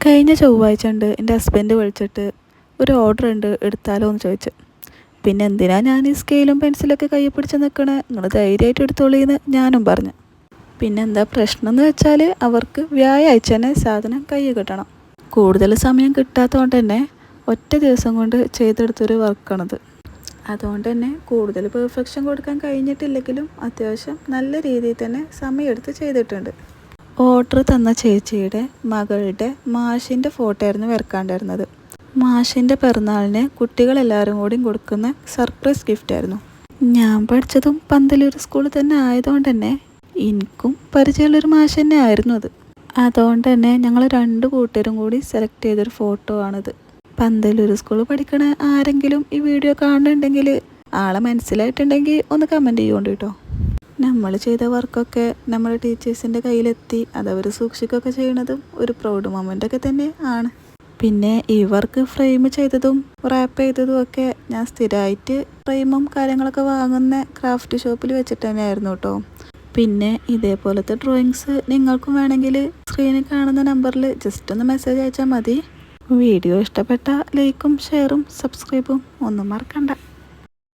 കഴിഞ്ഞ ചൊവ്വാഴ്ച ഉണ്ട് എൻ്റെ ഹസ്ബൻഡ് വിളിച്ചിട്ട് ഒരു ഓർഡർ ഉണ്ട് എടുത്താലോ എന്ന് ചോദിച്ചു. പിന്നെ എന്തിനാ ഞാൻ ഈ സ്കെയിലും പെൻസിലൊക്കെ കയ്യിൽ പിടിച്ച് നിൽക്കണേ, നിങ്ങൾ ധൈര്യമായിട്ട് എടുത്തോളീന്ന് ഞാനും പറഞ്ഞു. പിന്നെ എന്താ പ്രശ്നം എന്ന് വെച്ചാൽ അവർക്ക് വ്യാഴാഴ്ച തന്നെ സാധനം കയ്യിൽ കിട്ടണം. കൂടുതൽ സമയം കിട്ടാത്തതുകൊണ്ട് തന്നെ ഒറ്റ ദിവസം കൊണ്ട് ചെയ്തെടുത്തൊരു വർക്കാണത്. അതുകൊണ്ട് തന്നെ കൂടുതൽ പെർഫെക്ഷൻ കൊടുക്കാൻ കഴിഞ്ഞിട്ടില്ലെങ്കിലും അത്യാവശ്യം നല്ല രീതിയിൽ തന്നെ സമയമെടുത്ത് ചെയ്തിട്ടുണ്ട്. ഓർഡർ തന്ന ചേച്ചിയുടെ മകളുടെ മാഷിൻ്റെ ഫോട്ടോ ആയിരുന്നു വരക്കാണ്ടായിരുന്നത്. മാഷിൻ്റെ പിറന്നാളിന് കുട്ടികളെല്ലാവരും കൂടി കൊടുക്കുന്ന സർപ്രൈസ് ഗിഫ്റ്റായിരുന്നു. ഞാൻ പഠിച്ചതും പന്തലൂർ സ്കൂളിൽ തന്നെ ആയതുകൊണ്ട് തന്നെ എനിക്കും പരിചയമുള്ളൊരു മാഷ് തന്നെ ആയിരുന്നു അത്. അതുകൊണ്ട് തന്നെ ഞങ്ങൾ 2 കൂട്ടരും കൂടി സെലക്ട് ചെയ്തൊരു ഫോട്ടോ ആണിത്. പന്തലൂർ സ്കൂളിൽ പഠിക്കണ ആരെങ്കിലും ഈ വീഡിയോ കാണുന്നുണ്ടെങ്കിൽ ആളെ മനസ്സിലായിട്ടുണ്ടെങ്കിൽ ഒന്ന് കമൻറ്റ് ചെയ്യുകൊണ്ട് കേട്ടോ. നമ്മൾ ചെയ്ത വർക്കൊക്കെ നമ്മുടെ ടീച്ചേഴ്സിൻ്റെ കയ്യിലെത്തി അതവർ സൂക്ഷിക്കുകയൊക്കെ ചെയ്യണതും ഒരു പ്രൗഡ് മൊമെൻ്റൊക്കെ തന്നെ ആണ്. പിന്നെ ഈ വർക്ക് ഫ്രെയിം ചെയ്തതും റാപ്പ് ചെയ്തതും ഒക്കെ ഞാൻ സ്ഥിരമായിട്ട് ഫ്രെയിമും കാര്യങ്ങളൊക്കെ വാങ്ങുന്ന ക്രാഫ്റ്റ് ഷോപ്പിൽ വെച്ചിട്ട് തന്നെയായിരുന്നു കേട്ടോ. പിന്നെ ഇതേപോലത്തെ ഡ്രോയിങ്സ് നിങ്ങൾക്കും വേണമെങ്കിൽ സ്ക്രീനിൽ കാണുന്ന നമ്പറിൽ ജസ്റ്റ് ഒന്ന് മെസ്സേജ് അയച്ചാൽ മതി. വീഡിയോ ഇഷ്ടപ്പെട്ട ലൈക്കും ഷെയറും സബ്സ്ക്രൈബും ഒന്നും മറക്കണ്ട.